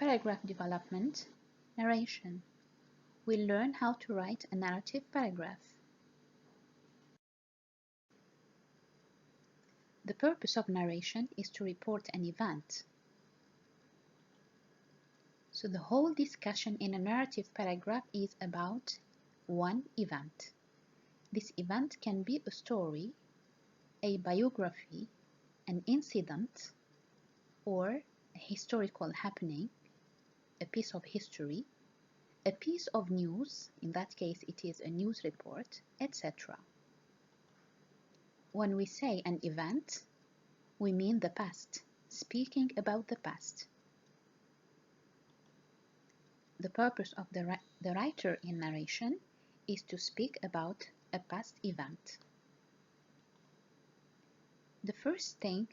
Paragraph development, narration. We'll learn how to write a narrative paragraph. The purpose of narration is to report an event. So the whole discussion in a narrative paragraph is about one event. This event can be a story, a biography, an incident, or a historical happening, a piece of history, a piece of news, in that case it is a news report, etc. When we say an event, we mean the past, speaking about the past. The purpose of the writer in narration is to speak about a past event. The first thing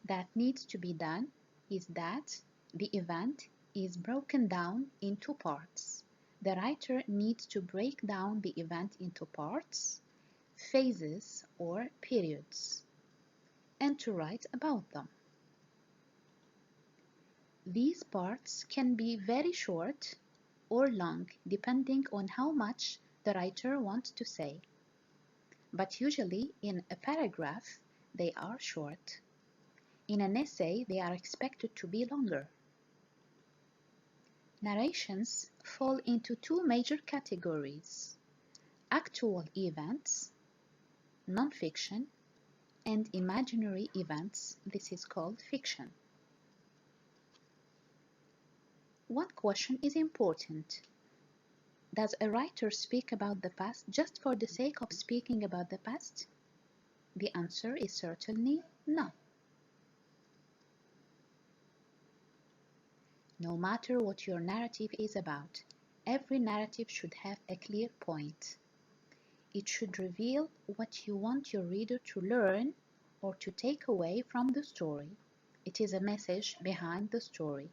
that needs to be done is that the event is broken down into parts. The writer needs to break down the event into parts, phases or periods, and to write about them. These parts can be very short or long depending on how much the writer wants to say. But usually in a paragraph they are short. In an essay they are expected to be longer. Narrations fall into two major categories: actual events, non-fiction, and imaginary events. This is called fiction. One question is important. Does a writer speak about the past just for the sake of speaking about the past? The answer is certainly no. No matter what your narrative is about, every narrative should have a clear point. It should reveal what you want your reader to learn or to take away from the story. It is a message behind the story.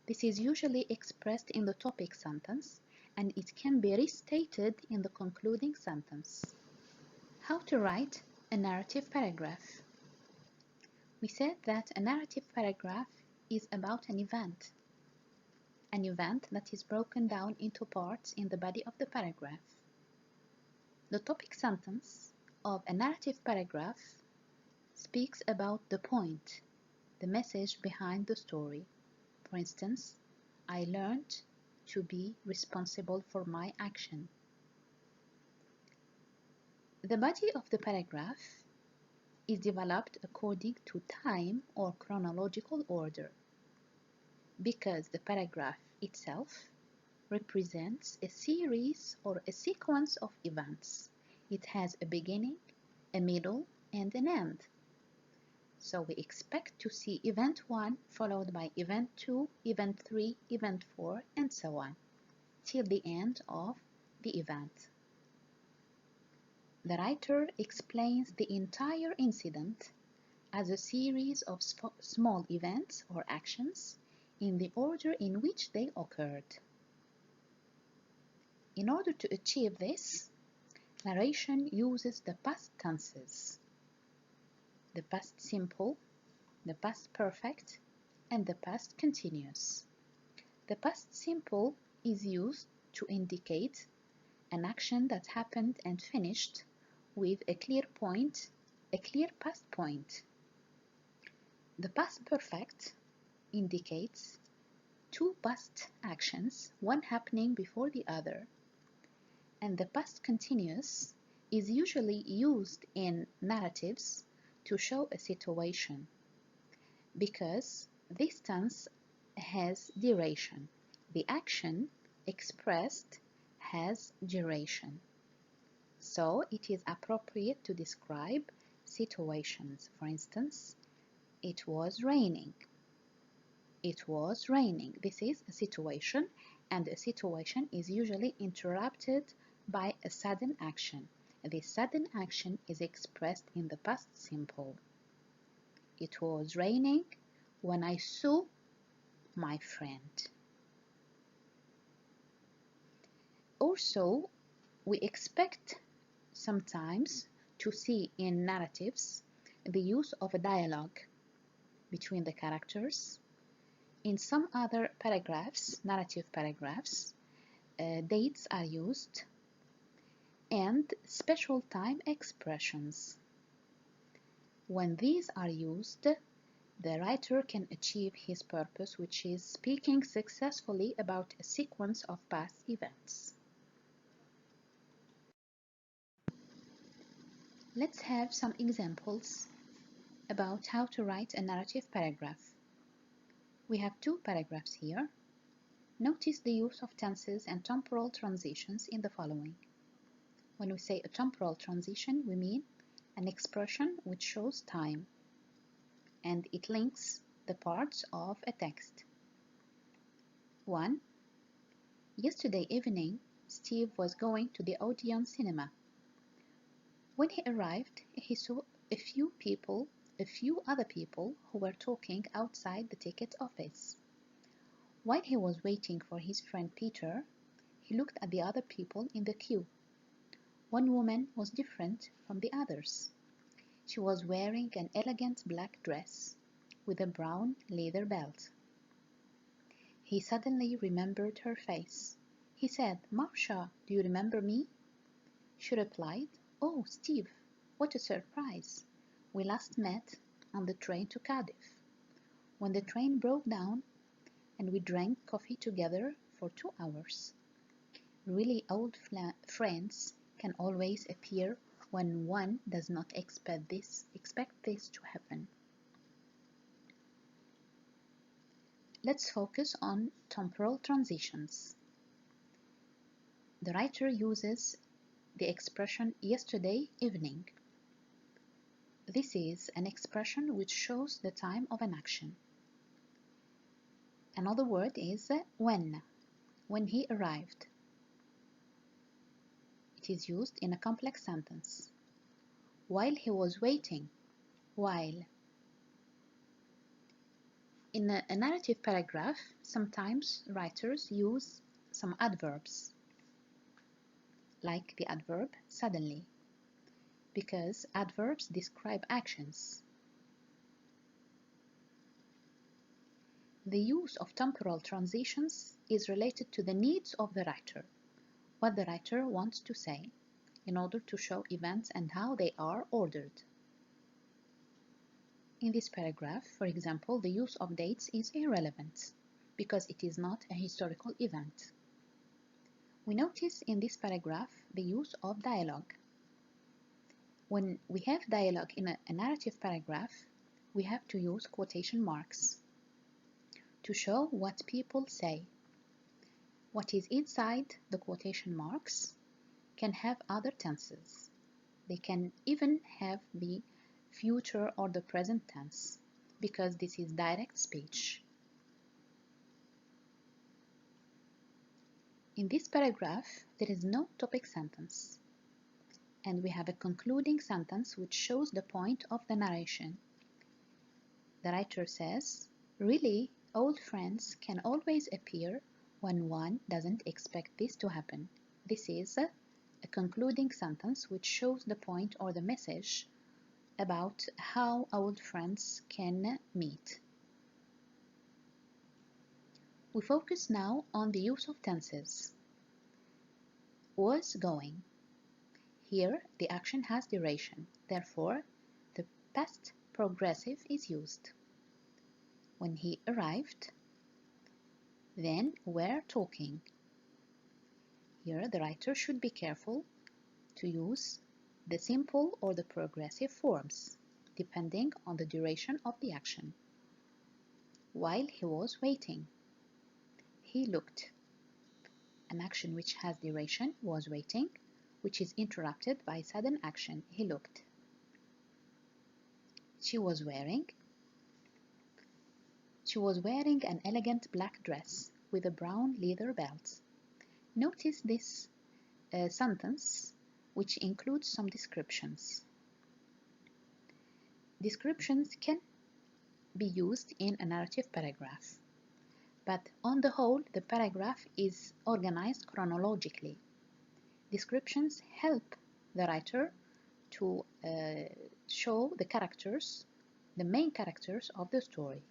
This is usually expressed in the topic sentence, and it can be restated in the concluding sentence. How to write a narrative paragraph. We said that a narrative paragraph is about an event that is broken down into parts in the body of the paragraph. The topic sentence of a narrative paragraph speaks about the point, the message behind the story. For instance, I learned to be responsible for my action. The body of the paragraph is developed according to time or chronological order, because the paragraph itself represents a series or a sequence of events. It has a beginning, a middle, and an end. So we expect to see event 1 followed by event 2, event 3, event 4, and so on, till the end of the event. The writer explains the entire incident as a series of small events or actions in the order in which they occurred. In order to achieve this, narration uses the past tenses: the past simple, the past perfect, and the past continuous. The past simple is used to indicate an action that happened and finished with a clear point, a clear past point. The past perfect indicates two past actions, one happening before the other. And the past continuous is usually used in narratives to show a situation, because this tense has duration. The action expressed has duration. So it is appropriate to describe situations. For instance, it was raining. It was raining. This is a situation, and a situation is usually interrupted by a sudden action. This sudden action is expressed in the past simple. It was raining when I saw my friend. Also, we expect sometimes to see in narratives the use of a dialogue between the characters, In some other paragraphs, narrative paragraphs, dates are used and special time expressions. When these are used, the writer can achieve his purpose, which is speaking successfully about a sequence of past events. Let's have some examples about how to write a narrative paragraph. We have two paragraphs here. Notice the use of tenses and temporal transitions in the following. When we say a temporal transition, we mean an expression which shows time, and it links the parts of a text. 1. Yesterday evening, Steve was going to the Odeon cinema. When he arrived, he saw a few other people who were talking outside the ticket office. While he was waiting for his friend Peter, he looked at the other people in the queue. One woman was different from the others. She was wearing an elegant black dress with a brown leather belt. He suddenly remembered her face. He said, "Marcia, do you remember me?" She replied, "Oh, Steve, what a surprise. We last met on the train to Cardiff, when the train broke down and we drank coffee together for 2 hours. Really old friends can always appear when one does not expect this to happen." Let's focus on temporal transitions. The writer uses the expression yesterday evening. This is an expression which shows the time of an action. Another word is when he arrived. It is used in a complex sentence. While he was waiting, while. In a narrative paragraph, sometimes writers use some adverbs, like the adverb suddenly, because adverbs describe actions. The use of temporal transitions is related to the needs of the writer, what the writer wants to say, in order to show events and how they are ordered. In this paragraph, for example, the use of dates is irrelevant, because it is not a historical event. We notice in this paragraph the use of dialogue. When we have dialogue in a narrative paragraph, we have to use quotation marks to show what people say. What is inside the quotation marks can have other tenses. They can even have the future or the present tense, because this is direct speech. In this paragraph, there is no topic sentence, and we have a concluding sentence which shows the point of the narration. The writer says, "Really, old friends can always appear when one doesn't expect this to happen." This is a concluding sentence which shows the point or the message about how old friends can meet. We focus now on the use of tenses. Was going. Here, the action has duration, therefore, the past progressive is used. When he arrived, then were talking. Here, the writer should be careful to use the simple or the progressive forms, depending on the duration of the action. While he was waiting, he looked. An action which has duration was waiting, which is interrupted by sudden action. He looked. She was wearing an elegant black dress with a brown leather belt. Notice this sentence, which includes some descriptions. Descriptions can be used in a narrative paragraph, but on the whole, the paragraph is organized chronologically. Descriptions help the writer to show the characters, the main characters of the story.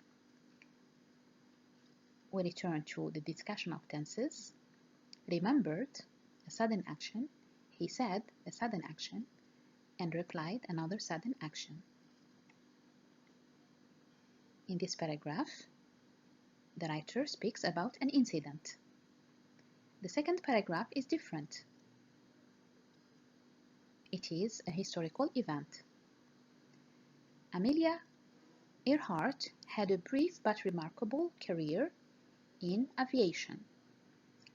we return to the discussion of tenses. Remembered a sudden action, he said a sudden action, and replied another sudden action. In this paragraph, the writer speaks about an incident. The second paragraph is different. It is a historical event. Amelia Earhart had a brief but remarkable career in aviation.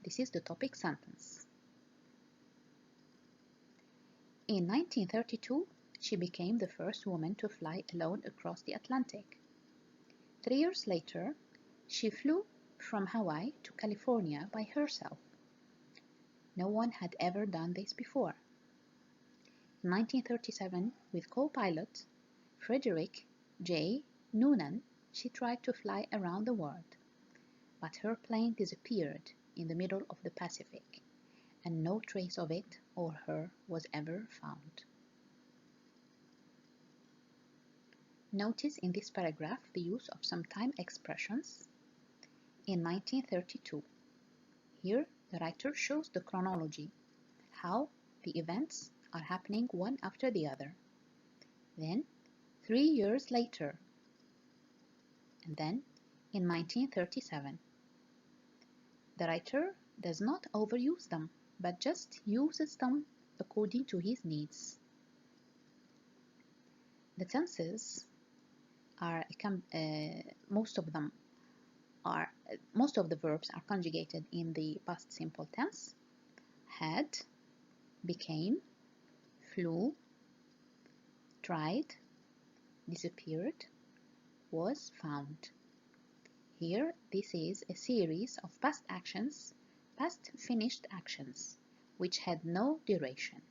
This is the topic sentence. In 1932, she became the first woman to fly alone across the Atlantic. 3 years later, she flew from Hawaii to California by herself. No one had ever done this before. In 1937, with co-pilot Frederick J. Noonan, she tried to fly around the world, but her plane disappeared in the middle of the Pacific, and no trace of it or her was ever found. Notice in this paragraph the use of some time expressions. In 1932. Here, the writer shows the chronology, how the events are happening one after the other. Then, 3 years later, and then in 1937. The writer does not overuse them, but just uses them according to his needs. The tenses are most of the verbs are conjugated in the past simple tense: had, became, flew, tried, disappeared, was found. Here, this is a series of past actions, past finished actions, which had no duration.